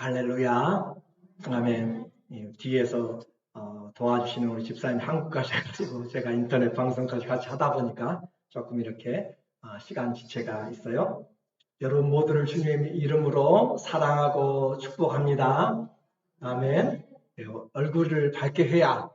할렐루야. 아멘. 뒤에서 도와주시는 우리 집사님 한국 가셔가지고 제가 인터넷 방송까지 같이 하다 보니까 조금 이렇게 시간 지체가 있어요. 여러분 모두를 주님의 이름으로 사랑하고 축복합니다. 아멘. 얼굴을 밝게 해야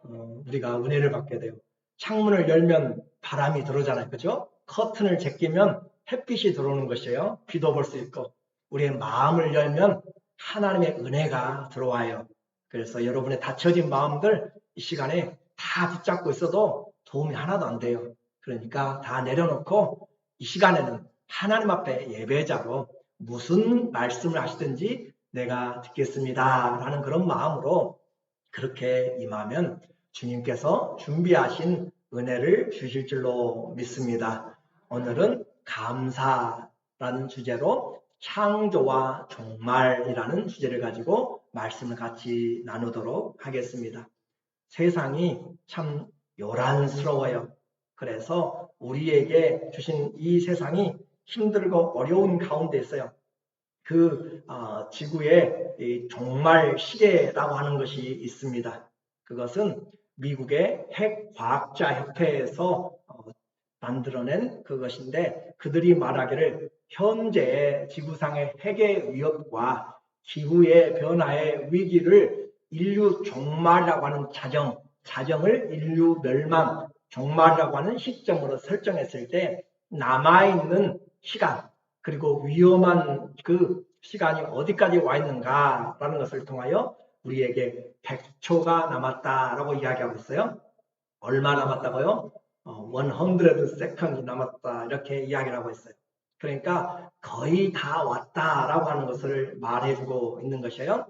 우리가 은혜를 받게 돼요. 창문을 열면 바람이 들어오잖아요. 그죠? 커튼을 제끼면 햇빛이 들어오는 것이에요. 귀도 볼 수 있고. 우리의 마음을 열면 하나님의 은혜가 들어와요. 그래서 여러분의 닫혀진 마음들 이 시간에 다 붙잡고 있어도 도움이 하나도 안 돼요. 그러니까 다 내려놓고 이 시간에는 하나님 앞에 예배자로 무슨 말씀을 하시든지 내가 듣겠습니다 라는 그런 마음으로 그렇게 임하면 주님께서 준비하신 은혜를 주실 줄로 믿습니다. 오늘은 감사라는 주제로 창조와 종말이라는 주제를 가지고 말씀을 같이 나누도록 하겠습니다. 세상이 참 요란스러워요. 그래서 우리에게 주신 이 세상이 힘들고 어려운 가운데 있어요. 지구에 종말 시계라고 하는 것이 있습니다. 그것은 미국의 핵과학자 협회에서 만들어낸 그것인데 그들이 말하기를 현재 지구상의 핵의 위협과 기후의 변화의 위기를 인류 종말이라고 하는 자정을 인류 멸망 종말이라고 하는 시점으로 설정했을 때 남아있는 시간 그리고 위험한 그 시간이 어디까지 와 있는가라는 것을 통하여 우리에게 100초가 남았다라고 이야기하고 있어요. 얼마 남았다고요? 100 second이 남았다 이렇게 이야기를 하고 있어요. 그러니까 거의 다 왔다라고 하는 것을 말해주고 있는 것이에요.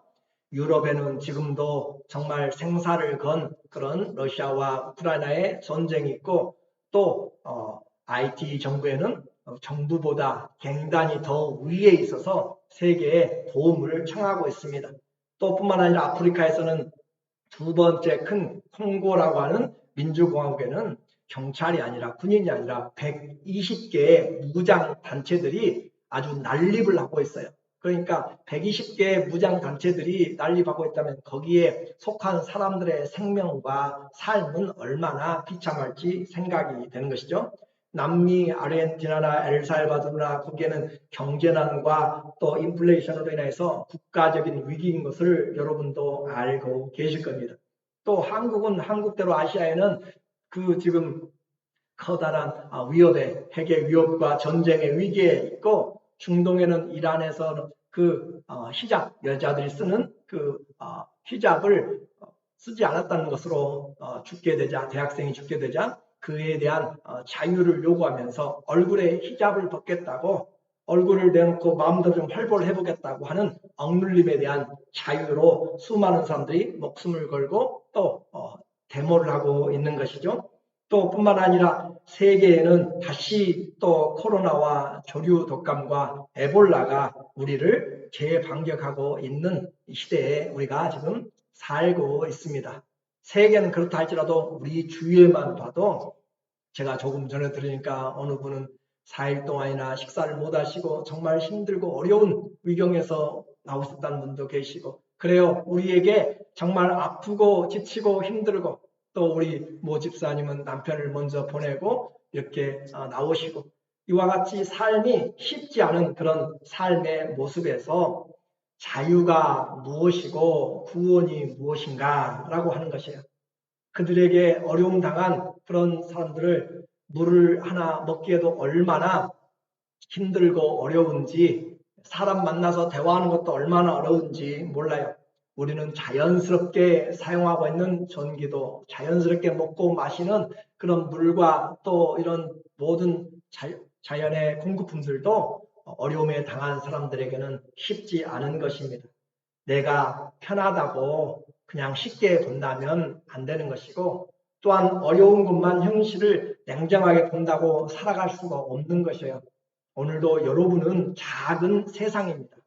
유럽에는 지금도 정말 생사를 건 그런 러시아와 우크라이나의 전쟁이 있고 또 IT 정부에는 정부보다 갱단이 더 위에 있어서 세계에 도움을 청하고 있습니다. 또 뿐만 아니라 아프리카에서는 두 번째 큰 콩고라고 하는 민주공화국에는 경찰이 아니라 군인이 아니라 120개의 무장 단체들이 아주 난립을 하고 있어요. 그러니까 120개의 무장 단체들이 난립하고 있다면 거기에 속한 사람들의 생명과 삶은 얼마나 비참할지 생각이 되는 것이죠. 남미, 아르헨티나나 엘살바도르나 거기에는 경제난과 또 인플레이션으로 인해서 국가적인 위기인 것을 여러분도 알고 계실 겁니다. 또 한국은 한국대로 아시아에는 지금 커다란 위협의 핵의 위협과 전쟁의 위기에 있고 중동에는 이란에서 히잡 여자들이 쓰는 히잡을 쓰지 않았다는 것으로 죽게 되자 대학생이 죽게 되자 그에 대한 자유를 요구하면서 얼굴에 히잡을 벗겠다고 얼굴을 내놓고 마음대로 좀 활보를 해보겠다고 하는 억눌림에 대한 자유로 수많은 사람들이 목숨을 걸고 또 데모를 하고 있는 것이죠. 또 뿐만 아니라 세계에는 다시 또 코로나와 조류 독감과 에볼라가 우리를 재반격하고 있는 시대에 우리가 지금 살고 있습니다. 세계는 그렇다 할지라도 우리 주위에만 봐도 제가 조금 전에 들으니까 어느 분은 4일 동안이나 식사를 못 하시고 정말 힘들고 어려운 위경에서 나오셨다는 분도 계시고 그래요. 우리에게 정말 아프고 지치고 힘들고 또 우리 모 집사님은 남편을 먼저 보내고 이렇게 나오시고 이와 같이 삶이 쉽지 않은 그런 삶의 모습에서 자유가 무엇이고 구원이 무엇인가라고 하는 것이에요. 그들에게 어려움 당한 그런 사람들을 물을 하나 먹기에도 얼마나 힘들고 어려운지 사람 만나서 대화하는 것도 얼마나 어려운지 몰라요. 우리는 자연스럽게 사용하고 있는 전기도 자연스럽게 먹고 마시는 그런 물과 또 이런 모든 자연의 공급품들도 어려움에 당한 사람들에게는 쉽지 않은 것입니다. 내가 편하다고 그냥 쉽게 본다면 안 되는 것이고 또한 어려운 것만 현실을 냉정하게 본다고 살아갈 수가 없는 것이에요. 오늘도 여러분은 작은 세상입니다.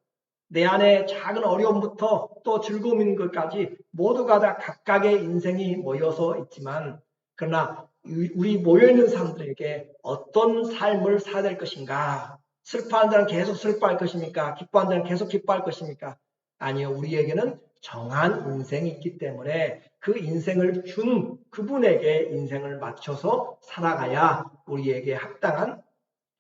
내 안에 작은 어려움부터 또 즐거움 있는 것까지 모두가 다 각각의 인생이 모여서 있지만 그러나 우리 모여있는 사람들에게 어떤 삶을 살아야 될 것인가? 슬퍼하는 자는 계속 슬퍼할 것입니까? 기뻐하는 자는 계속 기뻐할 것입니까? 아니요, 우리에게는 정한 인생이 있기 때문에 그 인생을 준 그분에게 인생을 맞춰서 살아가야 우리에게 합당한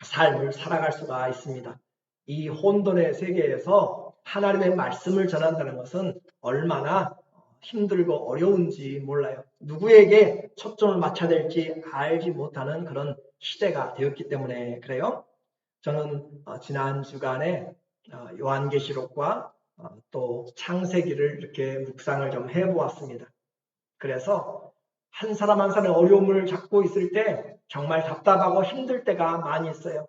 삶을 살아갈 수가 있습니다. 이 혼돈의 세계에서 하나님의 말씀을 전한다는 것은 얼마나 힘들고 어려운지 몰라요. 누구에게 초점을 맞춰야 될지 알지 못하는 그런 시대가 되었기 때문에 그래요. 저는 지난 주간에 요한계시록과 또 창세기를 이렇게 묵상을 좀 해보았습니다. 그래서 한 사람 한 사람의 어려움을 잡고 있을 때 정말 답답하고 힘들 때가 많이 있어요.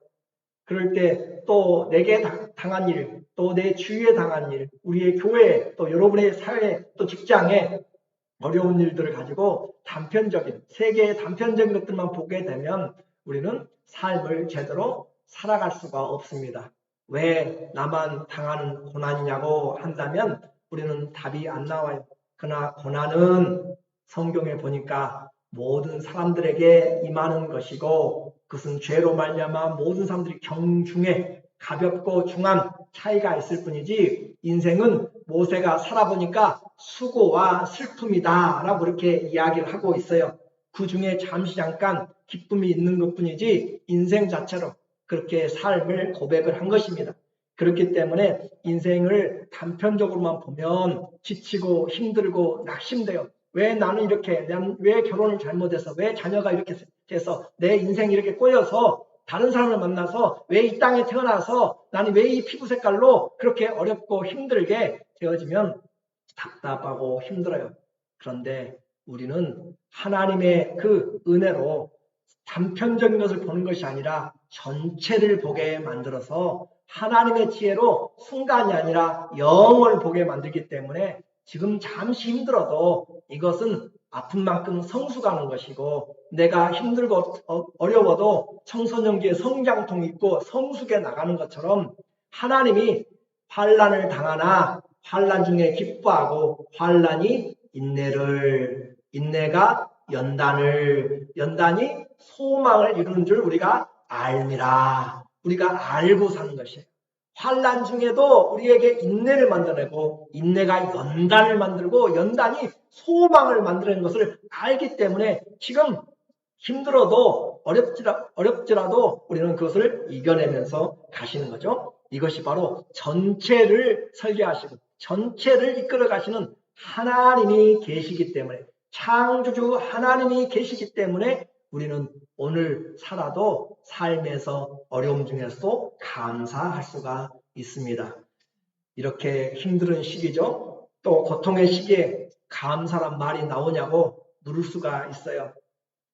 그럴 때 또 내게 당한 일, 또 내 주위에 당한 일, 우리의 교회, 또 여러분의 사회, 또 직장에 어려운 일들을 가지고 단편적인, 세계의 단편적인 것들만 보게 되면 우리는 삶을 제대로 살아갈 수가 없습니다. 왜 나만 당하는 고난이냐고 한다면 우리는 답이 안 나와요. 그러나 고난은 성경에 보니까 모든 사람들에게 임하는 것이고 그것은 죄로 말미암아 모든 사람들이 경중에 가볍고 중한 차이가 있을 뿐이지 인생은 모세가 살아보니까 수고와 슬픔이다 라고 그렇게 이야기를 하고 있어요. 그 중에 잠시 잠깐 기쁨이 있는 것뿐이지 인생 자체로 그렇게 삶을 고백을 한 것입니다. 그렇기 때문에 인생을 단편적으로만 보면 지치고 힘들고 낙심돼요. 왜 나는 이렇게, 왜 결혼을 잘못해서, 왜 자녀가 이렇게 돼서, 내 인생이 이렇게 꼬여서 다른 사람을 만나서 왜 이 땅에 태어나서 나는 왜 이 피부 색깔로 그렇게 어렵고 힘들게 되어지면 답답하고 힘들어요. 그런데 우리는 하나님의 그 은혜로 단편적인 것을 보는 것이 아니라 전체를 보게 만들어서 하나님의 지혜로 순간이 아니라 영원을 보게 만들기 때문에 지금 잠시 힘들어도 이것은 아픈 만큼 성숙하는 것이고 내가 힘들고 어려워도 청소년기에 성장통이 있고 성숙해 나가는 것처럼 하나님이 환난을 당하나 환난 중에 기뻐하고 환난이 인내가 연단이 소망을 이루는 줄 우리가 알미라. 우리가 알고 사는 것이에요. 환난 중에도 우리에게 인내를 만들어내고 인내가 연단을 만들고 연단이 소망을 만드는 것을 알기 때문에 지금 힘들어도 어렵지라도 우리는 그것을 이겨내면서 가시는 거죠. 이것이 바로 전체를 설계하시고 전체를 이끌어 가시는 하나님이 계시기 때문에 창조주 하나님이 계시기 때문에 우리는 오늘 살아도 삶에서 어려움 중에서도 감사할 수가 있습니다. 이렇게 힘든 시기죠. 또 고통의 시기에 감사란 말이 나오냐고 물을 수가 있어요.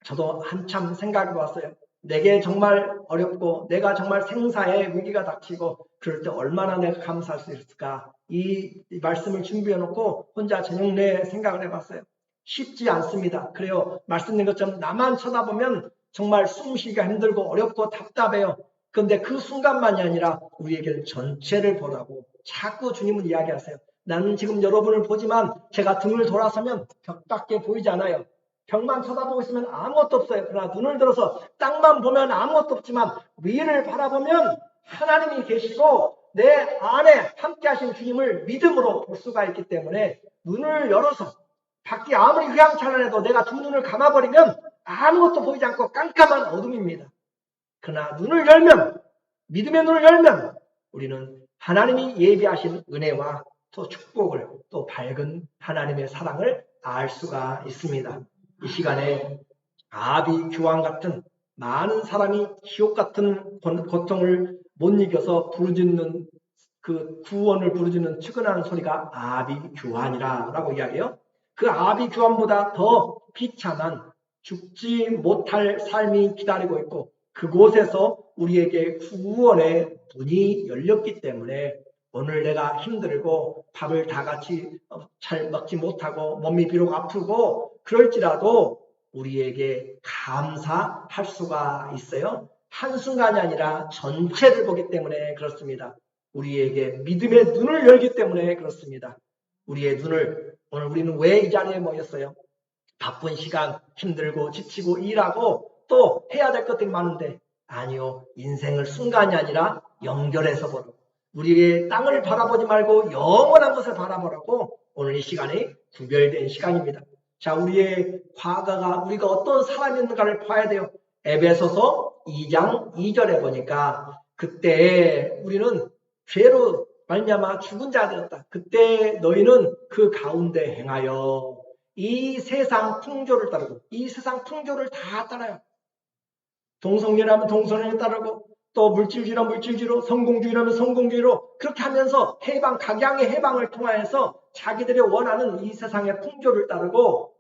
저도 한참 생각해 봤어요. 내게 정말 어렵고 내가 정말 생사의 위기가 닥치고 그럴 때 얼마나 내가 감사할 수 있을까. 이 말씀을 준비해 놓고 혼자 저녁 내에 생각을 해봤어요. 쉽지 않습니다. 그래요. 말씀드린 것처럼 나만 쳐다보면 정말 숨쉬기가 힘들고 어렵고 답답해요. 그런데 그 순간만이 아니라 우리에게는 전체를 보라고 자꾸 주님은 이야기하세요. 나는 지금 여러분을 보지만 제가 등을 돌아서면 벽밖에 보이지 않아요. 벽만 쳐다보고 있으면 아무것도 없어요. 그러나 눈을 들어서 땅만 보면 아무것도 없지만 위를 바라보면 하나님이 계시고 내 안에 함께 하신 주님을 믿음으로 볼 수가 있기 때문에 눈을 열어서 밖이 아무리 휘황찬란해도 내가 두 눈을 감아버리면 아무것도 보이지 않고 깜깜한 어둠입니다. 그러나 눈을 열면 믿음의 눈을 열면 우리는 하나님이 예비하신 은혜와 또 축복을 또 밝은 하나님의 사랑을 알 수가 있습니다. 이 시간에 아비 규환 같은 많은 사람이 지옥 같은 고통을 못 이겨서 부르짖는 그 구원을 부르짖는 측은하는 소리가 아비 규환이라고 이야기해요. 그 아비 규환보다 더 비참한 죽지 못할 삶이 기다리고 있고 그곳에서 우리에게 구원의 문이 열렸기 때문에 오늘 내가 힘들고 밥을 다 같이 잘 먹지 못하고 몸이 비록 아프고 그럴지라도 우리에게 감사할 수가 있어요. 한순간이 아니라 전체를 보기 때문에 그렇습니다. 우리에게 믿음의 눈을 열기 때문에 그렇습니다. 우리의 눈을 오늘 우리는 왜 이 자리에 모였어요? 바쁜 시간 힘들고 지치고 일하고 또 해야 될 것들이 많은데 아니요. 인생을 순간이 아니라 연결해서 보라고 우리의 땅을 바라보지 말고 영원한 것을 바라보라고 오늘 이 시간이 구별된 시간입니다. 자, 우리의 과거가 우리가 어떤 사람이었는가를 봐야 돼요. 에베소서 2장 2절에 보니까 그때 우리는 죄로 말미암아 죽은 자 되었다. 그때 너희는 그 가운데 행하여 이 세상 풍조를 따르고 이 세상 풍조를 다 따라요. 동성애라면 동성애를 따르고 또 물질주의라면 물질주의로 성공주의라면 성공주의로 그렇게 하면서 각양의 해방을 통하여서 자기들이 원하는 이 세상의 풍조를 따르고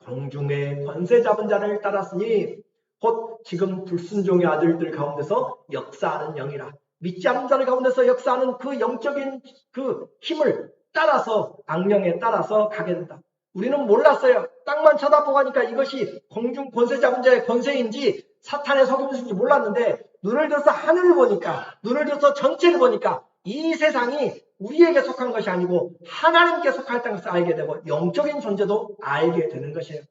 공중의 권세 잡은 자를 따랐으니 곧 지금 불순종의 아들들 가운데서 역사하는 영이라. 믿지 않는 자들 가운데서 역사하는 그 영적인 그 힘을 따라서 악령에 따라서 가게 된다. 우리는 몰랐어요. 땅만 쳐다보고 하니까 이것이 공중 권세 잡은 자의 권세인지 사탄의 속임수인지 몰랐는데 눈을 들어서 하늘을 보니까 눈을 들어서 전체를 보니까 이 세상이 우리에게 속한 것이 아니고 하나님께 속했다는 것을 알게 되고 영적인 존재도 알게 되는 것이에요.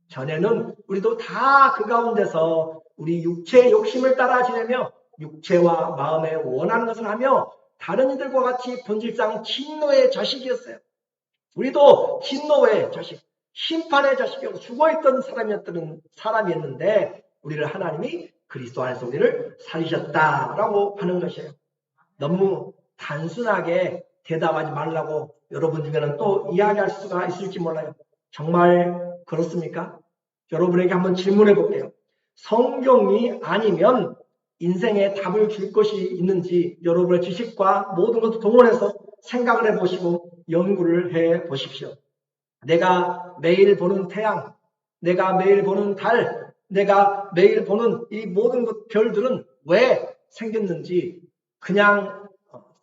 전에는 우리도 다 그 가운데서 우리 육체의 욕심을 따라 지내며 육체와 마음에 원하는 것을 하며 다른 이들과 같이 본질상 진노의 자식이었어요. 우리도 진노의 자식, 심판의 자식이고 죽어있던 사람이었는데 우리를 하나님이 그리스도 안에서 우리를 살리셨다라고 하는 것이에요. 너무 단순하게 대답하지 말라고 여러분 중에는 또 이야기할 수가 있을지 몰라요. 정말 그렇습니까? 여러분에게 한번 질문해 볼게요. 성경이 아니면 인생에 답을 줄 것이 있는지 여러분의 지식과 모든 것을 동원해서 생각을 해보시고 연구를 해보십시오. 내가 매일 보는 태양, 내가 매일 보는 달, 내가 매일 보는 이 모든 별들은 왜 생겼는지 그냥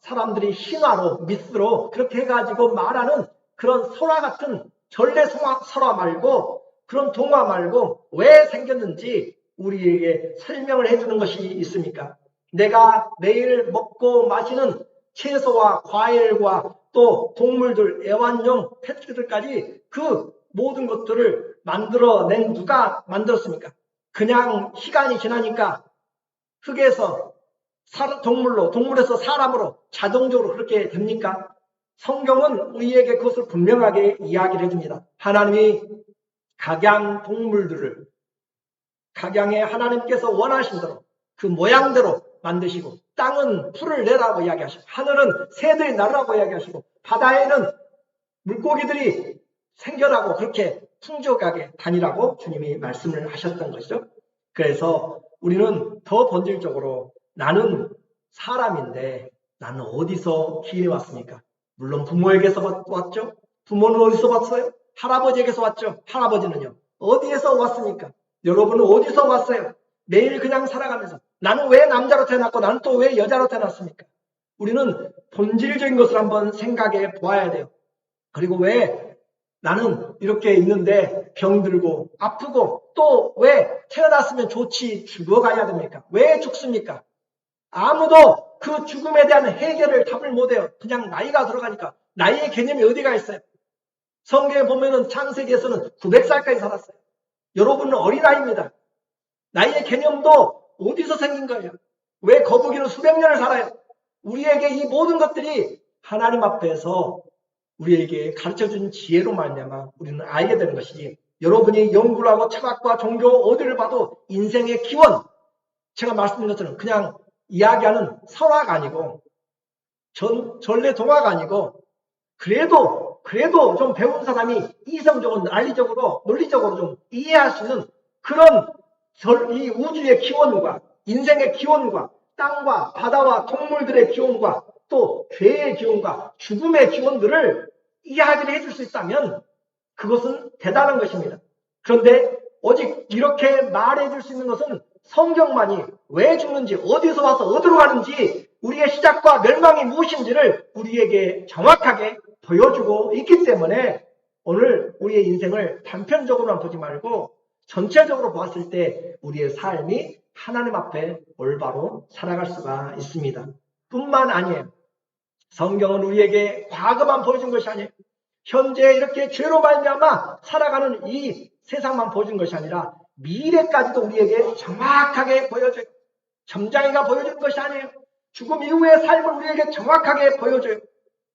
사람들이 신화로 미스로 그렇게 해가지고 말하는 그런 설화 같은 전래 설화 말고 그런 동화 말고 왜 생겼는지 우리에게 설명을 해주는 것이 있습니까? 내가 매일 먹고 마시는 채소와 과일과 또 동물들, 애완용, 펫들까지 그 모든 것들을 만들어낸 누가 만들었습니까? 그냥 시간이 지나니까 흙에서 동물에서 사람으로 자동적으로 그렇게 됩니까? 성경은 우리에게 그것을 분명하게 이야기를 해줍니다. 하나님이 각양 동물들을 각양의 하나님께서 원하신 대로 그 모양대로 만드시고 땅은 풀을 내라고 이야기하시고 하늘은 새들이 날으라고 이야기하시고 바다에는 물고기들이 생겨나고 그렇게 풍족하게 다니라고 주님이 말씀을 하셨던 것이죠. 그래서 우리는 더 본질적으로 나는 사람인데 나는 어디서 기인해 왔습니까? 물론 부모에게서 왔죠. 부모는 어디서 왔어요? 할아버지에게서 왔죠. 할아버지는요. 어디에서 왔습니까? 여러분은 어디서 왔어요? 매일 그냥 살아가면서 나는 왜 남자로 태어났고 나는 또 왜 여자로 태어났습니까? 우리는 본질적인 것을 한번 생각해 보아야 돼요. 그리고 왜 나는 이렇게 있는데 병들고 아프고 또 왜 태어났으면 좋지 죽어가야 됩니까? 왜 죽습니까? 아무도 그 죽음에 대한 해결을 답을 못해요. 그냥 나이가 들어가니까 나이의 개념이 어디가 있어요? 성경에 보면은 창세기에서는 900살까지 살았어요. 여러분은 어린아이입니다. 나이의 개념도 어디서 생긴 거예요? 왜 거북이는 수백 년을 살아요? 우리에게 이 모든 것들이 하나님 앞에서 우리에게 가르쳐준 지혜로 말미암아 우리는 알게 되는 것이지 여러분이 연구를 하고 철학과 종교 어디를 봐도 인생의 기원 제가 말씀드린 것처럼 그냥 이야기하는 설화가 아니고 전래 동화가 아니고 그래도 좀 배운 사람이 이성적으로 논리적으로 좀 이해할 수 있는 그런 이 우주의 기원과 인생의 기원과 땅과 바다와 동물들의 기원과 또 죄의 기원과 죽음의 기원들을 이야기를 해줄 수 있다면 그것은 대단한 것입니다. 그런데 오직 이렇게 말해줄 수 있는 것은 성경만이 왜 죽는지 어디서 와서 어디로 가는지 우리의 시작과 멸망이 무엇인지를 우리에게 정확하게 보여주고 있기 때문에 오늘 우리의 인생을 단편적으로만 보지 말고 전체적으로 보았을 때 우리의 삶이 하나님 앞에 올바로 살아갈 수가 있습니다. 뿐만 아니에요. 성경은 우리에게 과거만 보여준 것이 아니에요. 현재 이렇게 죄로 말미암아 살아가는 이 세상만 보여준 것이 아니라 미래까지도 우리에게 정확하게 보여줘요. 점장이가 보여주는 것이 아니에요. 죽음 이후의 삶을 우리에게 정확하게 보여줘요.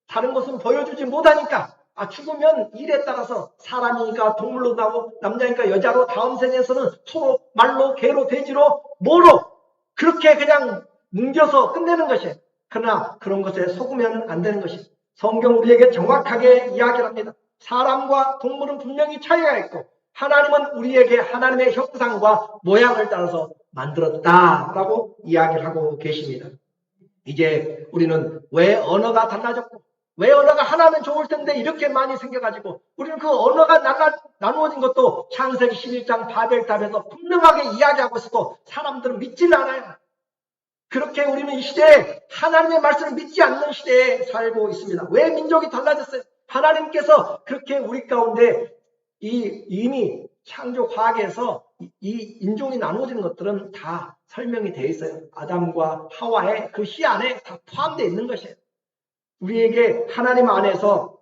다른 것은 보여주지 못하니까 죽으면 일에 따라서 사람이니까 동물로 나고 남자니까 여자로 다음 생에서는 소로 말로 개로 돼지로 뭐로 그렇게 그냥 뭉겨서 끝내는 것이에요. 그러나 그런 것에 속으면 안 되는 것이 성경 우리에게 정확하게 이야기를 합니다. 사람과 동물은 분명히 차이가 있고 하나님은 우리에게 하나님의 형상과 모양을 따라서 만들었다라고 이야기를 하고 계십니다. 이제 우리는 왜 언어가 달라졌고 왜 언어가 하나면 좋을 텐데 이렇게 많이 생겨가지고 우리는 그 언어가 나누어진 것도 창세기 11장 바벨탑에서 분명하게 이야기하고 있었고 사람들은 믿지를 않아요. 그렇게 우리는 이 시대에 하나님의 말씀을 믿지 않는 시대에 살고 있습니다. 왜 민족이 달라졌어요? 하나님께서 그렇게 우리 가운데 이미 창조 과학에서 이 인종이 나누어지는 것들은 다 설명이 되어 있어요. 아담과 하와의 그 씨 안에 다 포함되어 있는 것이에요. 우리에게 하나님 안에서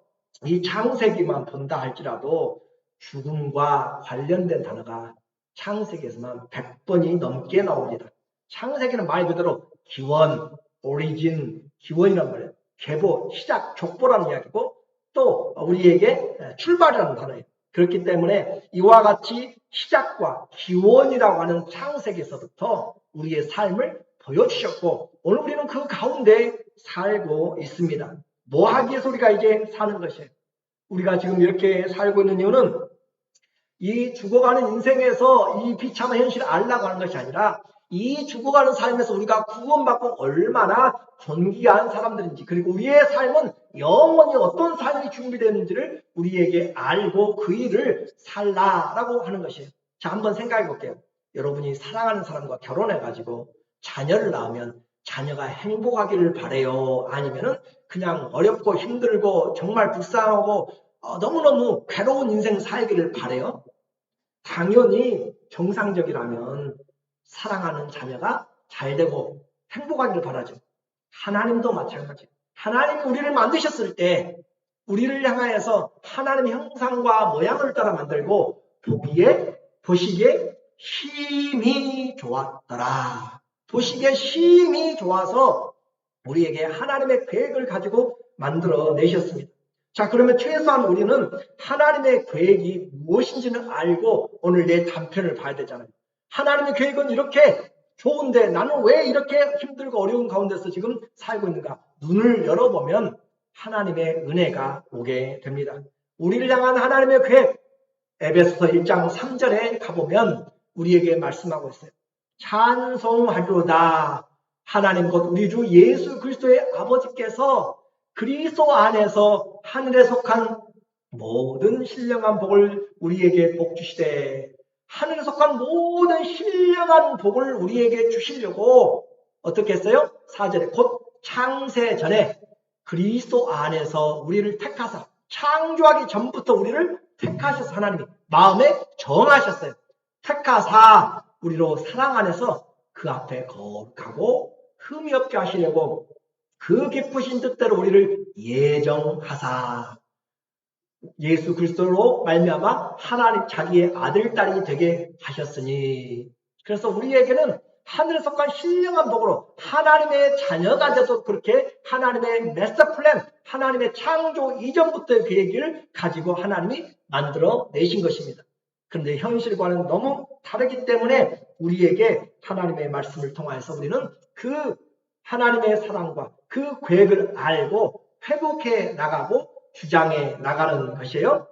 이 창세기만 본다 할지라도 죽음과 관련된 단어가 창세기에서만 100번이 넘게 나옵니다. 창세기는 말 그대로 기원, 오리진, 기원이란 말이에요. 계보, 시작, 족보라는 이야기고 또 우리에게 출발이라는 단어예요. 그렇기 때문에 이와 같이 시작과 기원이라고 하는 창세기에서부터 우리의 삶을 보여주셨고 오늘 우리는 그 가운데 살고 있습니다. 뭐 하기 위해서 우리가 이제 사는 것이에요. 우리가 지금 이렇게 살고 있는 이유는 이 죽어가는 인생에서 이 비참한 현실을 알라고 하는 것이 아니라 이 죽어가는 삶에서 우리가 구원받고 얼마나 존귀한 사람들인지 그리고 우리의 삶은 영원히 어떤 삶이 준비되는지를 우리에게 알고 그 일을 살라라고 하는 것이에요. 자, 한번 생각해 볼게요. 여러분이 사랑하는 사람과 결혼해가지고 자녀를 낳으면 자녀가 행복하기를 바래요? 아니면은 그냥 어렵고 힘들고 정말 불쌍하고 너무너무 괴로운 인생 살기를 바래요? 당연히 정상적이라면 사랑하는 자녀가 잘되고 행복하기를 바라죠. 하나님도 마찬가지예요. 하나님이 우리를 만드셨을 때 우리를 향하여서 하나님의 형상과 모양을 따라 만들고 보시기에 힘이 좋았더라. 보시기에 힘이 좋아서 우리에게 하나님의 계획을 가지고 만들어 내셨습니다. 자, 그러면 최소한 우리는 하나님의 계획이 무엇인지는 알고 오늘 내 단편을 봐야 되잖아요. 하나님의 계획은 이렇게 좋은데 나는 왜 이렇게 힘들고 어려운 가운데서 지금 살고 있는가? 눈을 열어보면 하나님의 은혜가 오게 됩니다. 우리를 향한 하나님의 계획, 에베소서 1장 3절에 가보면 우리에게 말씀하고 있어요. 찬송하리로다. 하나님 곧 우리 주 예수 그리스도의 아버지께서 그리스도 안에서 하늘에 속한 모든 신령한 복을 우리에게 복 주시되 하늘에 속한 모든 신령한 복을 우리에게 주시려고 어떻게 했어요? 4절에 곧 창세 전에 그리스도 안에서 우리를 택하사 창조하기 전부터 우리를 택하셔서 하나님이 마음에 정하셨어요. 택하사 우리로 사랑 안에서 그 앞에 거룩하고 흠이 없게 하시려고 그 기쁘신 뜻대로 우리를 예정하사 예수 그리스도로 말미암아 하나님 자기의 아들 딸이 되게 하셨으니 그래서 우리에게는 하늘에 속한 신령한 복으로 하나님의 자녀가 돼도 그렇게 하나님의 마스터 플랜 하나님의 창조 이전부터의 계획을 가지고 하나님이 만들어 내신 것입니다. 그런데 현실과는 너무 다르기 때문에 우리에게 하나님의 말씀을 통해서 우리는 그 하나님의 사랑과 그 계획을 알고 회복해 나가고 주장해 나가는 것이에요.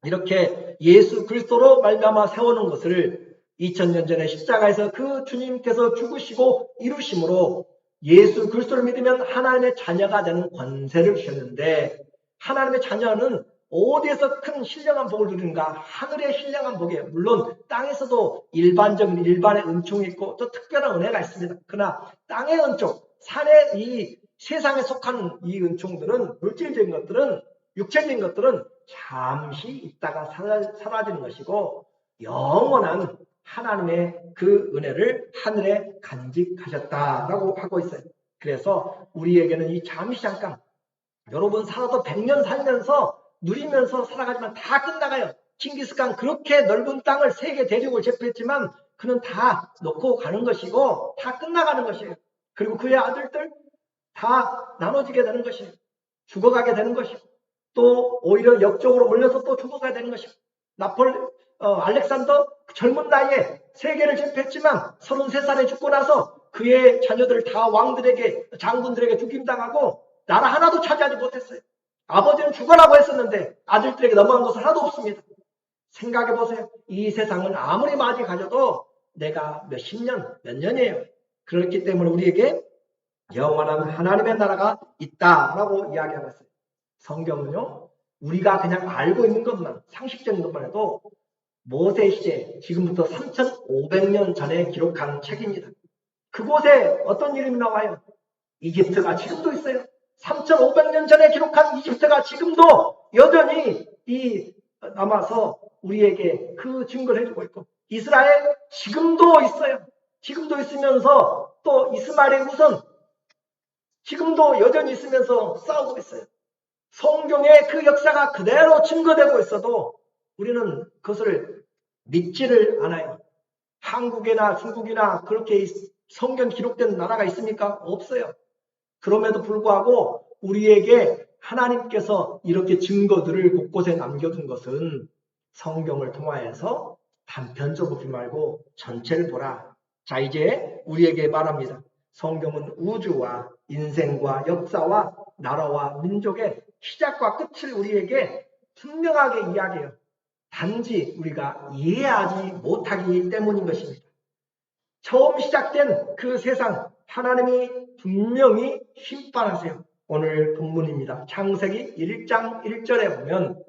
이렇게 예수 그리스도로 말미암아 세우는 것을 2000년 전에 십자가에서 그 주님께서 죽으시고 이루심으로 예수 그리스도를 믿으면 하나님의 자녀가 되는 권세를 주셨는데 하나님의 자녀는 어디에서 큰 신령한 복을 누리는가? 하늘의 신령한 복이에요. 물론 땅에서도 일반적인 일반의 은총이 있고 또 특별한 은혜가 있습니다. 그러나 땅의 은총, 산의 이 세상에 속한 이 은총들은 물질적인 것들은 육체적인 것들은 잠시 있다가 사라지는 것이고 영원한 하나님의 그 은혜를 하늘에 간직하셨다라고 하고 있어요. 그래서 우리에게는 이 잠시 잠깐 여러분 살아도 100년 살면서 누리면서 살아가지만 다 끝나가요. 칭기스칸 그렇게 넓은 땅을 세계 대륙을 제패했지만 그는 다 놓고 가는 것이고 다 끝나가는 것이에요. 그리고 그의 아들들 다 나눠지게 되는 것이에요. 죽어가게 되는 것이고 또 오히려 역적으로 몰려서 또 죽어가게 되는 것이고 알렉산더 젊은 나이에 세계를 제패했지만 33살에 죽고 나서 그의 자녀들 다 왕들에게 장군들에게 죽임당하고 나라 하나도 차지하지 못했어요. 아버지는 죽어라고 했었는데 아들들에게 넘어간 것은 하나도 없습니다. 생각해 보세요. 이 세상은 아무리 많이 가져도 내가 몇십 년, 몇 년이에요. 그렇기 때문에 우리에게 영원한 하나님의 나라가 있다라고 이야기하고 있어요. 성경은요, 우리가 그냥 알고 있는 것만, 상식적인 것만 해도 모세 시대, 지금부터 3,500년 전에 기록한 책입니다. 그곳에 어떤 이름이 나와요? 이집트가 지금도 있어요. 3,500년 전에 기록한 이집트가 지금도 여전히 남아서 우리에게 그 증거를 해주고 있고, 이스라엘 지금도 있어요. 지금도 있으면서 또 이스마엘의 우선 지금도 여전히 있으면서 싸우고 있어요. 성경의 그 역사가 그대로 증거되고 있어도 우리는 그것을 믿지를 않아요. 한국이나 중국이나 그렇게 성경 기록된 나라가 있습니까? 없어요. 그럼에도 불구하고 우리에게 하나님께서 이렇게 증거들을 곳곳에 남겨둔 것은 성경을 통하여서 단편적으로 보지 말고 전체를 보라. 자, 이제 우리에게 말합니다. 성경은 우주와 인생과 역사와 나라와 민족의 시작과 끝을 우리에게 분명하게 이야기해요. 단지 우리가 이해하지 못하기 때문인 것입니다. 처음 시작된 그 세상 하나님이 분명히 심판하세요. 오늘 본문입니다. 창세기 1장 1절에 보면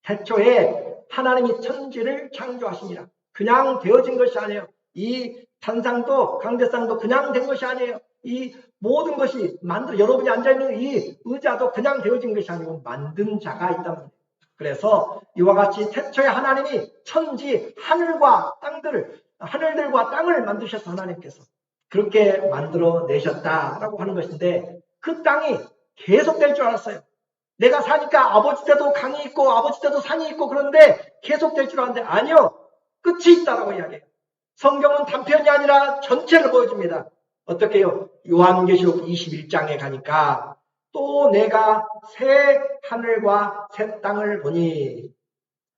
태초에 하나님이 천지를 창조하십니다. 그냥 되어진 것이 아니에요. 이 단상도 강대상도 그냥 된 것이 아니에요. 이 모든 것이 여러분이 앉아있는 이 의자도 그냥 되어진 것이 아니고 만든 자가 있단 말이에요. 그래서 이와 같이 태초에 하나님이 천지 하늘들과 땅을 만드셔서 하나님께서 그렇게 만들어 내셨다라고 하는 것인데 그 땅이 계속될 줄 알았어요. 내가 사니까 아버지 때도 강이 있고 아버지 때도 산이 있고 그런데 계속될 줄 알았는데 아니요. 끝이 있다라고 이야기해요. 성경은 단편이 아니라 전체를 보여줍니다. 어떻게 해요? 요한계시록 21장에 가니까 또 내가 새 하늘과 새 땅을 보니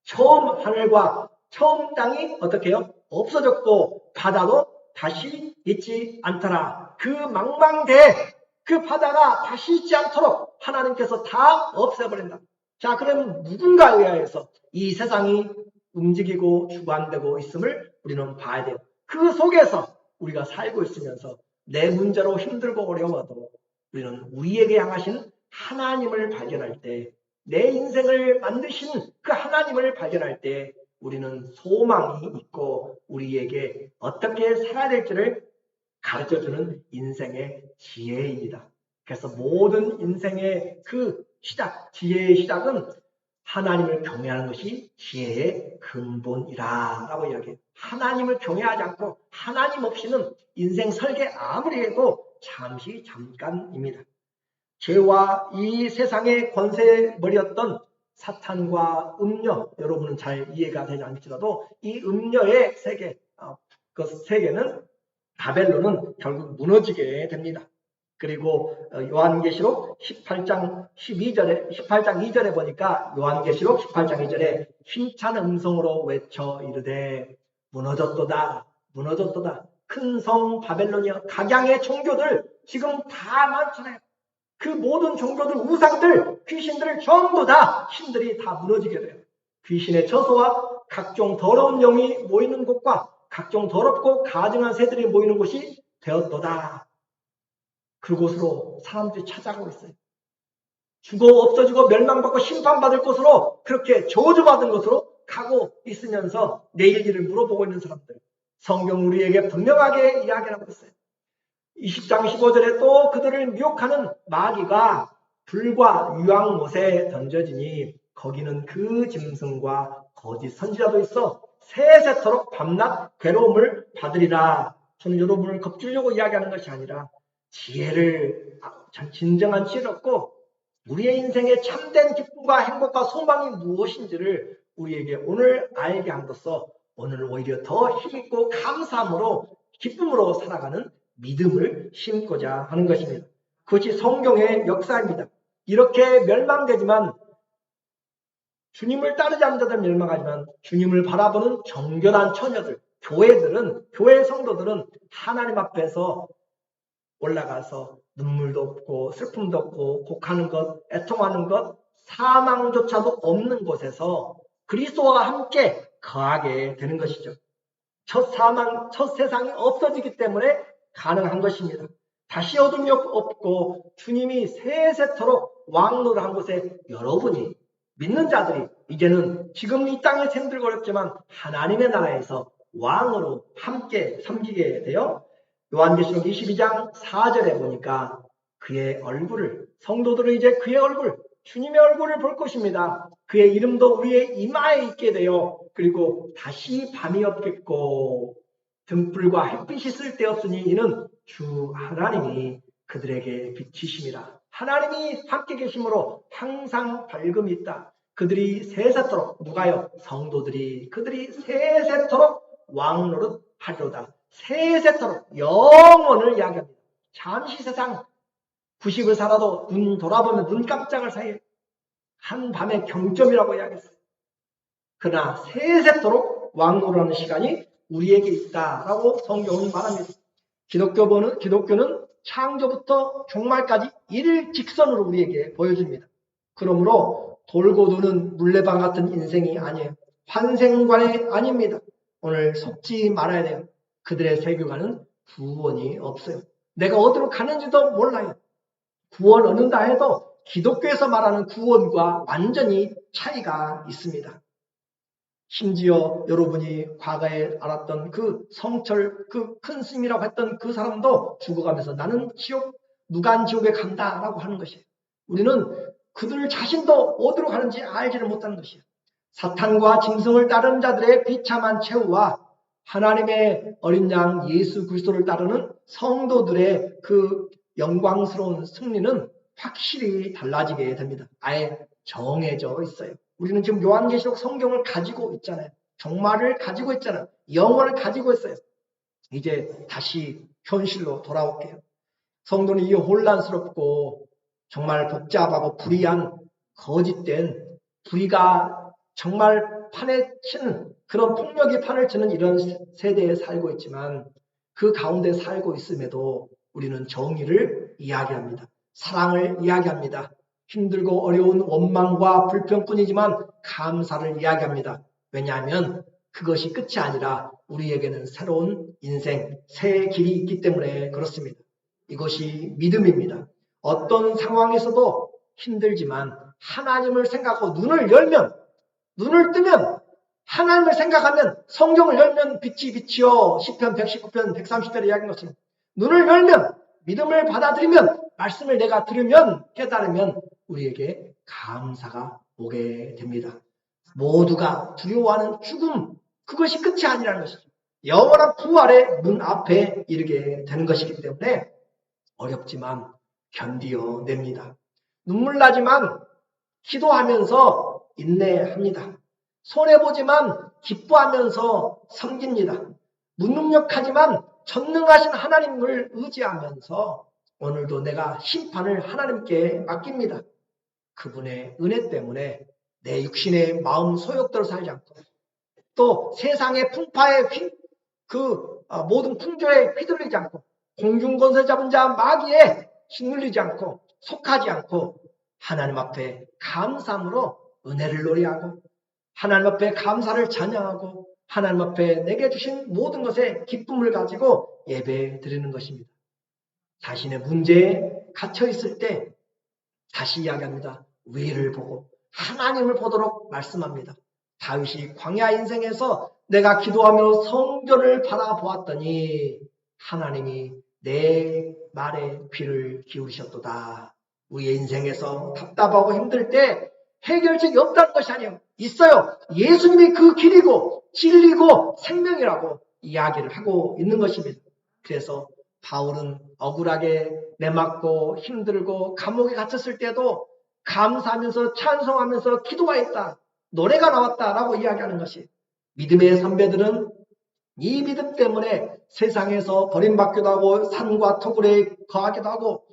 처음 하늘과 처음 땅이 어떻게 해요? 없어졌고 바다도 다시 있지 않더라. 그 망망대해 그 바다가 다시 있지 않도록 하나님께서 다 없애버린다. 자, 그럼 누군가에 의해서 이 세상이 움직이고 주관되고 있음을 우리는 봐야 돼요. 그 속에서 우리가 살고 있으면서 내 문제로 힘들고 어려워도 우리는 우리에게 향하신 하나님을 발견할 때, 내 인생을 만드신 그 하나님을 발견할 때 우리는 소망이 있고 우리에게 어떻게 살아야 될지를 가르쳐주는 인생의 지혜입니다. 그래서 모든 인생의 그 지혜의 시작은 하나님을 경외하는 것이 지혜의 근본이라고 이야기해요. 하나님을 경외하지 않고 하나님 없이는 인생 설계 아무리 해도 잠깐입니다. 죄와 이 세상의 권세머리였던 사탄과 음녀, 여러분은 잘 이해가 되지 않을지라도 이 음녀의 세계, 그 세계는 바벨론은 결국 무너지게 됩니다. 그리고 요한계시록 18장 2절에 보니까 요한계시록 18장 2절에 힘찬 음성으로 외쳐 이르되 무너졌도다 무너졌도다. 큰 성 바벨론이여. 각양의 종교들 지금 다 많잖아요. 그 모든 종교들, 우상들, 귀신들을 전부 다 신들이 다 무너지게 돼요. 귀신의 처소와 각종 더러운 영이 모이는 곳과 각종 더럽고 가증한 새들이 모이는 곳이 되었도다. 그곳으로 사람들이 찾아가고 있어요. 죽어 없어지고 멸망받고 심판받을 곳으로, 그렇게 저주받은 곳으로 가고 있으면서 내일 일을 물어보고 있는 사람들, 성경 우리에게 분명하게 이야기하고 있어요. 20장 15절에 또 그들을 미혹하는 마귀가 불과 유황못에 던져지니 거기는 그 짐승과 거짓 선지자도 있어 세세토록 밤낮 괴로움을 받으리라. 저는 여러분을 겁주려고 이야기하는 것이 아니라 진정한 지혜를 얻고 우리의 인생의 참된 기쁨과 행복과 소망이 무엇인지를 우리에게 오늘 알게 함으로써 오늘 오히려 더 힘있고 감사함으로 기쁨으로 살아가는 믿음을 심고자 하는 것입니다. 그것이 성경의 역사입니다. 이렇게 멸망되지만 주님을 따르지 않는 자들은 멸망하지만 주님을 바라보는 정결한 처녀들, 교회 성도들은 하나님 앞에서 올라가서 눈물도 없고 슬픔도 없고 곡하는 것, 애통하는 것, 사망조차도 없는 곳에서 그리스도와 함께 거하게 되는 것이죠. 첫 세상이 없어지기 때문에 가능한 것입니다. 다시 어둠이 없고 주님이 세세토록 왕노를 곳에 여러분이 믿는 자들이 이제는 지금 이 땅에 생들고 어렵지만 하나님의 나라에서 왕으로 함께 섬기게 되어 요한계시록 22장 4절에 보니까 그의 얼굴을, 성도들은 이제 그의 얼굴, 주님의 얼굴을 볼 것입니다. 그의 이름도 우리의 이마에 있게 되어 그리고 다시 밤이 없겠고 등불과 햇빛이 쓸데없으니 이는 주 하나님이 그들에게 빛이심이라. 하나님이 함께 계심으로 항상 밝음이 있다. 그들이 세세토록, 누가요? 성도들이 그들이 세세토록 왕노릇 하리로다. 세세토록 영원을 이야기합니다. 잠시 세상 90을 살아도 눈 돌아보면 눈 깜짝할 사이에 한밤의 경점이라고 이야기했어요. 그러나 세세토록 왕노라는 시간이 우리에게 있다라고 성경은 말합니다. 기독교는 창조부터 종말까지 일직선으로 우리에게 보여줍니다. 그러므로 돌고 도는 물레방 같은 인생이 아니에요. 환생관이 아닙니다. 오늘 속지 말아야 돼요. 그들의 세계관은 구원이 없어요. 내가 어디로 가는지도 몰라요. 구원 얻는다 해도 기독교에서 말하는 구원과 완전히 차이가 있습니다. 심지어 여러분이 과거에 알았던 그 성철, 그 큰 스님이라고 했던 그 사람도 죽어가면서 나는 무간지옥에 간다라고 하는 것이에요. 우리는 그들 자신도 어디로 가는지 알지를 못하는 것이에요. 사탄과 짐승을 따르는 자들의 비참한 최후와 하나님의 어린 양 예수 그리스도를 따르는 성도들의 그 영광스러운 승리는 확실히 달라지게 됩니다. 아예 정해져 있어요. 우리는 지금 요한계시록 성경을 가지고 있잖아요. 종말을 가지고 있잖아요. 영원을 가지고 있어요. 이제 다시 현실로 돌아올게요. 성도는 이 혼란스럽고 정말 복잡하고 불의한 거짓된 불의가 정말 판에 치는 그런 폭력이 판을 치는 이런 세대에 살고 있지만 그 가운데 살고 있음에도 우리는 정의를 이야기합니다. 사랑을 이야기합니다. 힘들고 어려운 원망과 불평뿐이지만 감사를 이야기합니다. 왜냐하면 그것이 끝이 아니라 우리에게는 새로운 인생, 새 길이 있기 때문에 그렇습니다. 이것이 믿음입니다. 어떤 상황에서도 힘들지만 하나님을 생각하고 눈을 뜨면 하나님을 생각하면 성경을 열면 빛이 빛이요. 시편 119편 130절에 이야기한 것처럼 눈을 열면 믿음을 받아들이면 말씀을 내가 들으면 깨달으면 우리에게 감사가 오게 됩니다. 모두가 두려워하는 죽음, 그것이 끝이 아니라는 것이죠. 영원한 부활의 문 앞에 이르게 되는 것이기 때문에 어렵지만 견디어냅니다. 눈물 나지만 기도하면서 인내합니다. 손해보지만 기뻐하면서 섬깁니다. 무능력하지만 전능하신 하나님을 의지하면서 오늘도 내가 심판을 하나님께 맡깁니다. 그분의 은혜 때문에 내 육신의 마음 소욕대로 살지 않고 또 세상의 풍파에 모든 풍조에 휘둘리지 않고 공중권세 잡은 자 마귀에 휘둘리지 않고 속하지 않고 하나님 앞에 감사함으로 은혜를 노래하고 하나님 앞에 감사를 찬양하고 하나님 앞에 내게 주신 모든 것에 기쁨을 가지고 예배 드리는 것입니다. 자신의 문제에 갇혀 있을 때 다시 이야기합니다. 위를 보고 하나님을 보도록 말씀합니다. 다윗이 광야 인생에서 내가 기도하며 성전을 바라보았더니 하나님이 내 말에 귀를 기울이셨도다. 우리의 인생에서 답답하고 힘들 때 해결책이 없다는 것이 아니에요. 있어요. 예수님이 그 길이고 진리고 생명이라고 이야기를 하고 있는 것입니다. 그래서 바울은 억울하게 매맞고 힘들고 감옥에 갇혔을 때도 감사하면서 찬송하면서 기도하였다. 노래가 나왔다라고 이야기하는 것이 믿음의 선배들은 이 믿음 때문에 세상에서 버림받기도 하고 산과 토굴에 거하기도 하고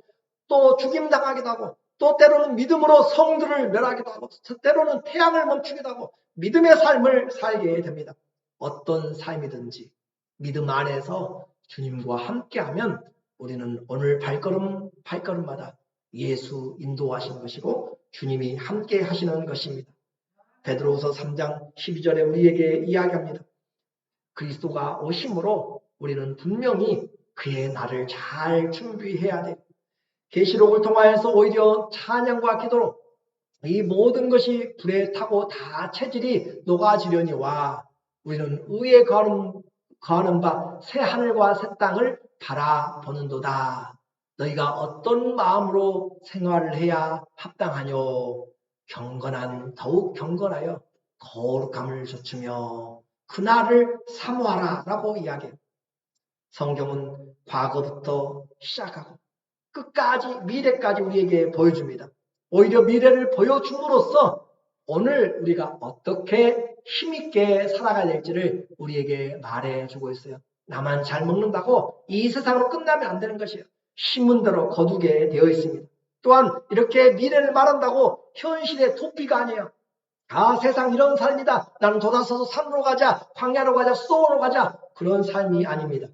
또 죽임당하기도 하고, 또 때로는 믿음으로 성들을 멸하기도 하고, 때로는 태양을 멈추기도 하고, 믿음의 삶을 살게 됩니다. 어떤 삶이든지 믿음 안에서 주님과 함께하면 우리는 오늘 발걸음마다 예수 인도하시는 것이고 주님이 함께 하시는 것입니다. 베드로후서 3장 12절에 우리에게 이야기합니다. 그리스도가 오심으로 우리는 분명히 그의 날을 잘 준비해야 돼요. 계시록을 통하여서 오히려 찬양과 기도로 이 모든 것이 불에 타고 다 체질이 녹아지려니와 우리는 의에 거하는 바 새 하늘과 새 땅을 바라보는도다. 너희가 어떤 마음으로 생활을 해야 합당하뇨? 더욱 경건하여 거룩함을 좇으며 그날을 사모하라 라고 이야기해요. 성경은 과거부터 시작하고 끝까지 미래까지 우리에게 보여줍니다. 오히려 미래를 보여줌으로써 오늘 우리가 어떻게 힘있게 살아가야 될지를 우리에게 말해주고 있어요. 나만 잘 먹는다고 이 세상으로 끝나면 안 되는 것이에요. 신문대로 거두게 되어 있습니다. 또한 이렇게 미래를 말한다고 현실의 도피가 아니에요. 세상 이런 삶이다. 나는 돌아서서 산으로 가자, 광야로 가자, 수도원으로 가자. 그런 삶이 아닙니다.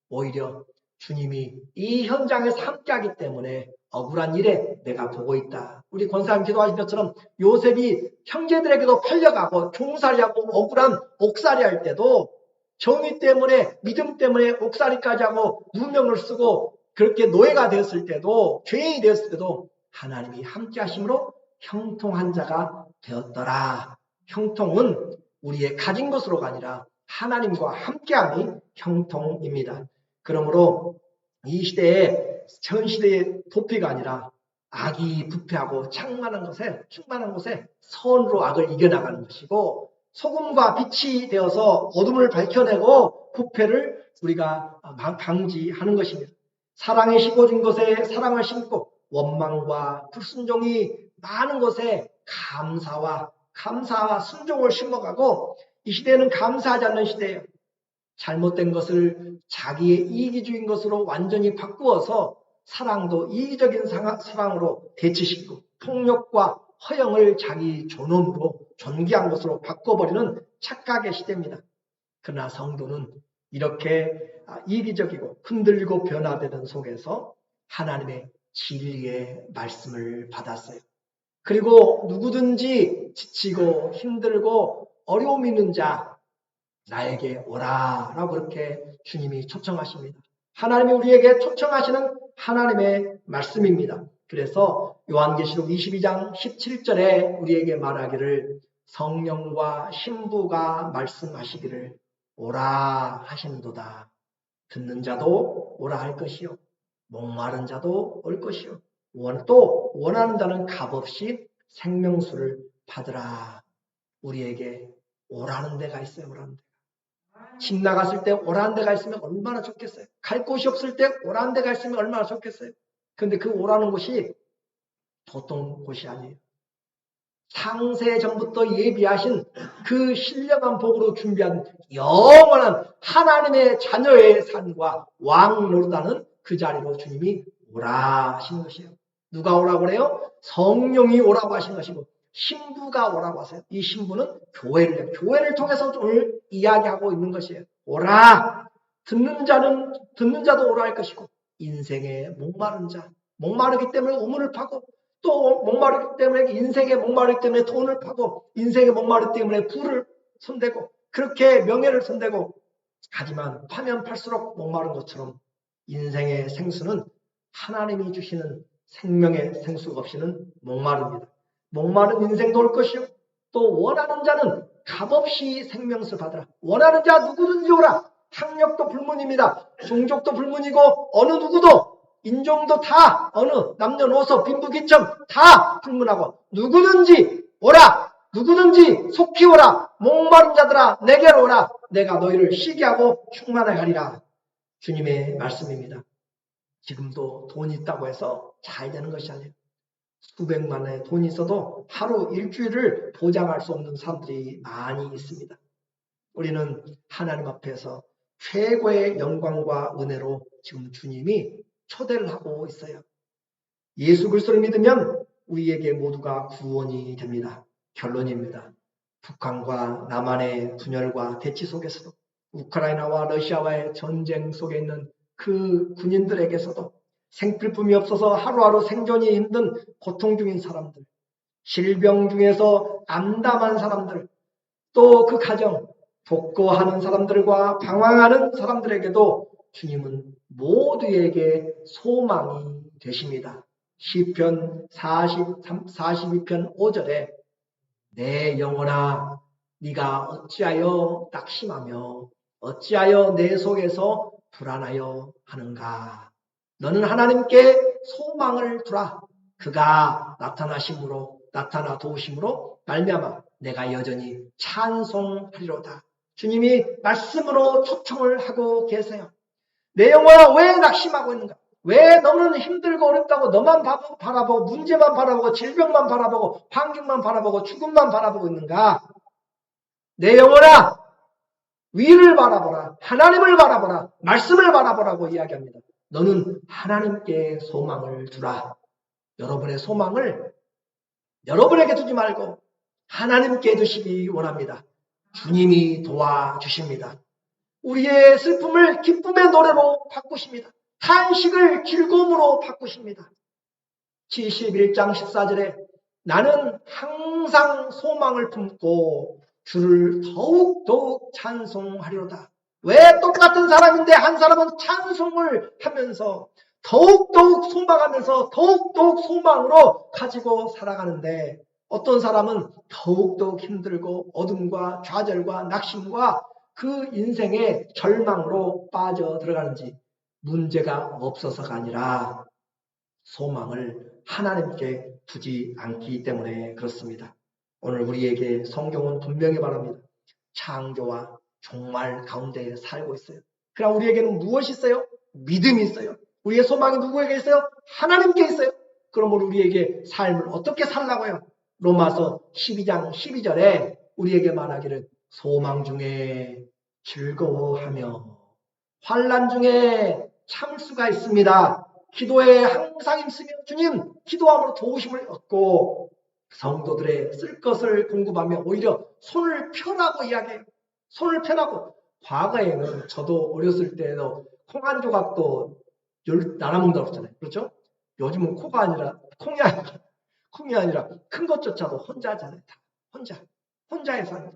오히려 주님이 이 현장에서 함께하기 때문에 억울한 일에 내가 보고 있다. 우리 권사님 기도하신 것처럼 요셉이 형제들에게도 팔려가고 종살이하고 억울한 옥살이 할 때도 정의 때문에 믿음 때문에 옥살이까지 하고 누명을 쓰고 그렇게 노예가 되었을 때도 죄인이 되었을 때도 하나님이 함께 하심으로 형통한 자가 되었더라. 형통은 우리의 가진 것으로가 아니라 하나님과 함께함이 형통입니다. 그러므로 이 시대에 전 시대의 도피가 아니라 악이 부패하고 충만한 곳에 선으로 악을 이겨나가는 것이고 소금과 빛이 되어서 어둠을 밝혀내고 부패를 우리가 방지하는 것입니다. 사랑이 심어진 곳에 사랑을 심고 원망과 불순종이 많은 곳에 감사와 순종을 심어가고 이이 시대는 감사하지 않는 시대예요. 잘못된 것을 자기의 이기주의인 것으로 완전히 바꾸어서 사랑도 이기적인 사랑으로 대치시키고 폭력과 허영을 자기 존엄으로 존귀한 것으로 바꿔버리는 착각의 시대입니다. 그러나 성도는 이렇게 이기적이고 흔들리고 변화되는 속에서 하나님의 진리의 말씀을 받았어요. 그리고 누구든지 지치고 힘들고 어려움 있는 자 나에게 오라 라고 그렇게 주님이 초청하십니다. 하나님이 우리에게 초청하시는 하나님의 말씀입니다. 그래서 요한계시록 22장 17절에 우리에게 말하기를 성령과 신부가 말씀하시기를 오라 하신도다. 듣는 자도 오라 할 것이요 목마른 자도 올 것이요 또 원하는 자는 값없이 생명수를 받으라. 우리에게 오라는 데가 있어요. 오라는 데가. 집 나갔을 때 오라는 데가 있으면 얼마나 좋겠어요. 갈 곳이 없을 때 오라는 데가 있으면 얼마나 좋겠어요. 그런데 그 오라는 곳이 보통 곳이 아니에요. 상세 전부터 예비하신 그 신령한 복으로 준비한 영원한 하나님의 자녀의 삶과 왕 노릇하는 그 자리로 주님이 오라 하신 것이에요. 누가 오라고 그래요? 성령이 오라고 하신 것이고 신부가 오라고 하세요. 이 신부는 교회를 통해서 오늘 이야기하고 있는 것이에요. 오라. 듣는 자도 오라 할 것이고 인생의 목마른 자 목마르기 때문에 우물을 파고 또 목마르기 때문에 인생의 목마르기 때문에 돈을 파고 인생의 목마르기 때문에 부를 손대고 그렇게 명예를 손대고 하지만 파면 팔수록 목마른 것처럼 인생의 생수는 하나님이 주시는 생명의 생수가 없이는 목마릅니다. 목마른 인생도 올 것이요 또 원하는 자는 값없이 생명수 받으라. 원하는 자 누구든지 오라. 학력도 불문입니다. 종족도 불문이고 어느 누구도 인종도 다 어느 남녀노소 빈부귀천 다 불문하고 누구든지 오라. 누구든지 속히 오라. 목마른 자들아 내게로 오라. 내가 너희를 쉬게 하고 충만하게 하리라. 주님의 말씀입니다. 지금도 돈이 있다고 해서 잘 되는 것이 아니에요. 수백만의 돈이 있어도 하루 일주일을 보장할 수 없는 사람들이 많이 있습니다. 우리는 하나님 앞에서 최고의 영광과 은혜로 지금 주님이 초대를 하고 있어요. 예수 그리스도를 믿으면 우리에게 모두가 구원이 됩니다. 결론입니다. 북한과 남한의 분열과 대치 속에서도 우크라이나와 러시아와의 전쟁 속에 있는 그 군인들에게서도 생필품이 없어서 하루하루 생존이 힘든 고통 중인 사람들, 질병 중에서 암담한 사람들, 또 그 가정, 독거하는 사람들과 방황하는 사람들에게도 주님은 모두에게 소망이 되십니다. 시편 42편 5절에 내 영혼아 네가 어찌하여 낙심하며 어찌하여 내 속에서 불안하여 하는가. 너는 하나님께 소망을 두라. 그가 나타나 도우심으로 말미암아 내가 여전히 찬송하리로다. 주님이 말씀으로 초청을 하고 계세요. 내 영혼아 왜 낙심하고 있는가? 왜 너는 힘들고 어렵다고 너만 바라보고 문제만 바라보고 질병만 바라보고 환경만 바라보고 죽음만 바라보고 있는가? 내 영혼아 위를 바라보라. 하나님을 바라보라. 말씀을 바라보라고 이야기합니다. 너는 하나님께 소망을 두라. 여러분의 소망을 여러분에게 두지 말고 하나님께 두시기 원합니다. 주님이 도와주십니다. 우리의 슬픔을 기쁨의 노래로 바꾸십니다. 탄식을 즐거움으로 바꾸십니다. 71장 14절에 나는 항상 소망을 품고 주를 더욱 찬송하리로다. 왜 똑같은 사람인데 한 사람은 찬송을 하면서 더욱 소망하면서 더욱 소망으로 가지고 살아가는데 어떤 사람은 더욱 힘들고 어둠과 좌절과 낙심과 그 인생의 절망으로 빠져 들어가는지 문제가 없어서가 아니라 소망을 하나님께 두지 않기 때문에 그렇습니다. 오늘 우리에게 성경은 분명히 말합니다. 창조와 종말 가운데 살고 있어요. 그럼 우리에게는 무엇이 있어요? 믿음이 있어요. 우리의 소망이 누구에게 있어요? 하나님께 있어요. 그러면 우리에게 삶을 어떻게 살라고요? 로마서 12장 12절에 우리에게 말하기를 소망 중에 즐거워하며 환난 중에 참수가 있습니다. 기도에 항상 힘쓰며 주님 기도함으로 도우심을 얻고 성도들의 쓸 것을 공급하며 오히려 손을 펴라고 이야기해요. 손을 펴라고. 과거에는 저도 어렸을 때도 콩 한 조각도 나눠 먹는다고 했잖아요. 그렇죠? 요즘은 콩이 아니라 큰 것조차도 혼자 하잖아요. 다 혼자 해서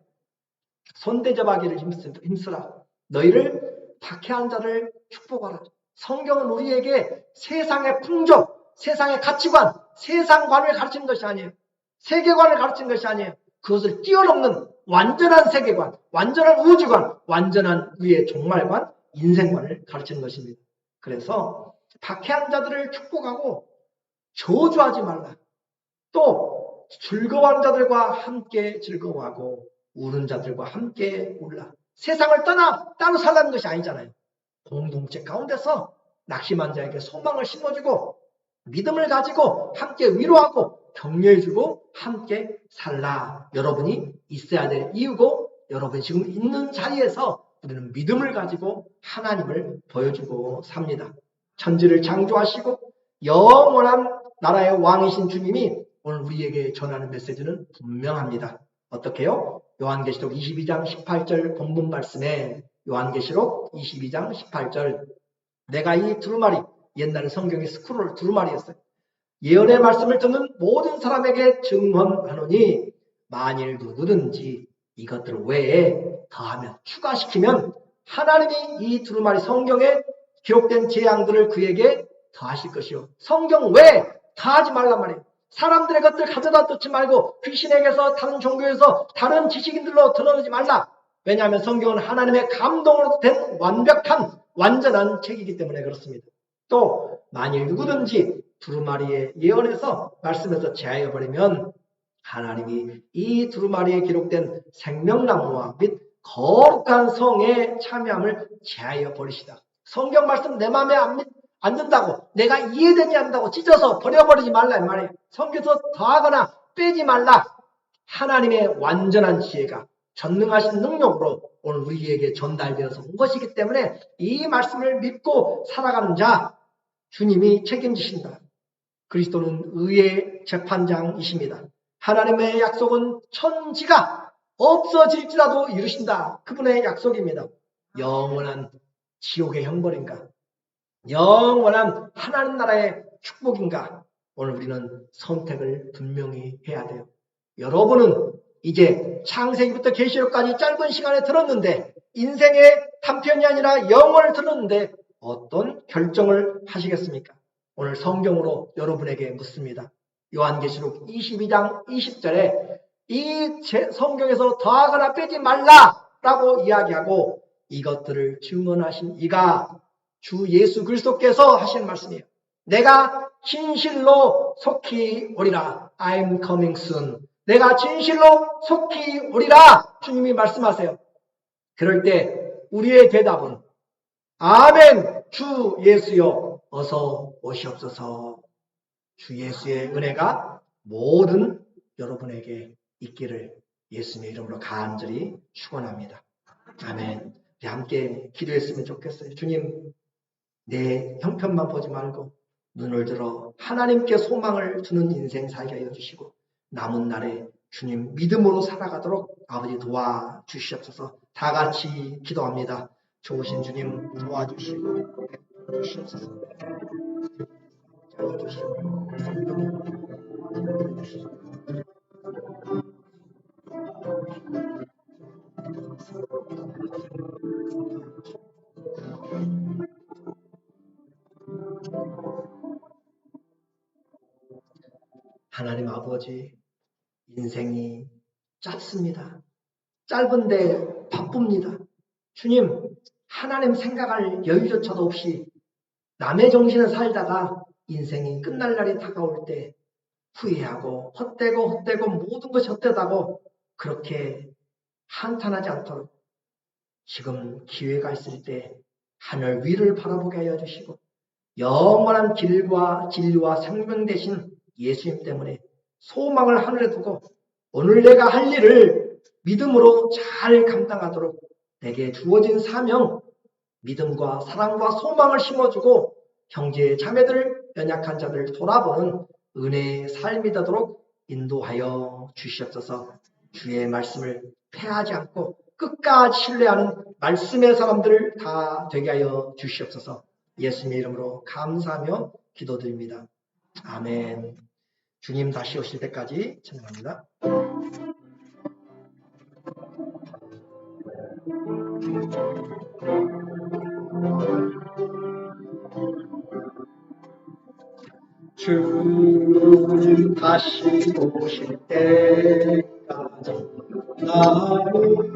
손대접하기를 힘쓰라. 너희를 박해한 자를 축복하라. 성경은 우리에게 세상의 풍조, 세상의 가치관, 세상관을 가르치는 것이 아니에요. 세계관을 가르치는 것이 아니에요. 그것을 뛰어넘는 완전한 세계관, 완전한 우주관, 완전한 우리의 종말관, 인생관을 가르치는 것입니다. 그래서 박해한 자들을 축복하고 저주하지 말라. 또 즐거워하는 자들과 함께 즐거워하고 우는 자들과 함께 울라. 세상을 떠나 따로 살라는 것이 아니잖아요. 공동체 가운데서 낙심한 자에게 소망을 심어주고 믿음을 가지고 함께 위로하고 격려해주고 함께 살라. 여러분이 있어야 될 이유고 여러분이 지금 있는 자리에서 우리는 믿음을 가지고 하나님을 보여주고 삽니다. 천지를 창조하시고 영원한 나라의 왕이신 주님이 오늘 우리에게 전하는 메시지는 분명합니다. 어떻게요? 요한계시록 22장 18절 본문 말씀에 요한계시록 22장 18절 내가 이 두루마리 옛날에 성경의 스크롤 두루마리였어요. 예언의 말씀을 듣는 모든 사람에게 증언하노니 만일 누구든지 이것들 외에 더하면 추가시키면 하나님이 이 두루마리 성경에 기록된 재앙들을 그에게 더하실 것이요. 성경 외에 더하지 말란 말이에요. 사람들의 것들 가져다 놓지 말고 귀신에게서 다른 종교에서 다른 지식인들로 드러내지 말라. 왜냐하면 성경은 하나님의 감동으로 된 완벽한 완전한 책이기 때문에 그렇습니다. 또 만일 누구든지 두루마리의 예언에서 말씀에서 제하여버리면 하나님이 이 두루마리에 기록된 생명나무와 및 거룩한 성에 참여함을 제하여 버리시다. 성경 말씀 내 마음에 안 든다고 내가 이해되지 않는다고 찢어서 버려버리지 말라 이 말이에요. 성경에서 더하거나 빼지 말라. 하나님의 완전한 지혜가 전능하신 능력으로 오늘 우리에게 전달되어서 온 것이기 때문에 이 말씀을 믿고 살아가는 자 주님이 책임지신다. 그리스도는 의의 재판장이십니다. 하나님의 약속은 천지가 없어질지라도 이루신다. 그분의 약속입니다. 영원한 지옥의 형벌인가? 영원한 하나님 나라의 축복인가? 오늘 우리는 선택을 분명히 해야 돼요. 여러분은 이제 창세기부터 계시록까지 짧은 시간에 들었는데, 인생의 단편이 아니라 영원을 들었는데 어떤 결정을 하시겠습니까? 오늘 성경으로 여러분에게 묻습니다. 요한계시록 22장 20절에 이 성경에서 더하거나 빼지 말라라고 이야기하고 이것들을 증언하신 이가 주 예수 그리스도께서 하신 말씀이에요. 내가 진실로 속히 오리라. I'm coming soon. 내가 진실로 속히 오리라. 주님이 말씀하세요. 그럴 때 우리의 대답은 아멘. 주 예수여 어서 오시옵소서. 주 예수의 은혜가 모든 여러분에게 있기를 예수님의 이름으로 간절히 축원합니다. 아멘. 우리 함께 기도했으면 좋겠어요. 주님, 내 형편만 보지 말고 눈을 들어 하나님께 소망을 주는 인생 살게 하여 주시고 남은 날에 주님 믿음으로 살아가도록 아버지 도와주시옵소서. 다 같이 기도합니다. 좋으신 주님 도와주시고 주시옵소서. 도와주시고 성령님 주시옵소서. 하나님 아버지, 인생이 짧습니다. 짧은데 바쁩니다. 주님, 하나님 생각할 여유조차도 없이 남의 정신을 살다가 인생이 끝날 날이 다가올 때 후회하고 헛되고 모든 것이 헛되다고 그렇게 한탄하지 않도록 지금 기회가 있을 때 하늘 위를 바라보게 하여 주시고 영원한 길과 진리와 생명 되신 예수님 때문에 소망을 하늘에 두고 오늘 내가 할 일을 믿음으로 잘 감당하도록 내게 주어진 사명, 믿음과 사랑과 소망을 심어주고 형제 자매들, 연약한 자들 돌아보는 은혜의 삶이 되도록 인도하여 주시옵소서. 주의 말씀을 폐하지 않고 끝까지 신뢰하는 말씀의 사람들 다 되게 하여 주시옵소서. 예수님의 이름으로 감사하며 기도드립니다. 아멘. 주님 다시 오실 때까지 찬양합니다. 주님 다시 오실 때까지 나를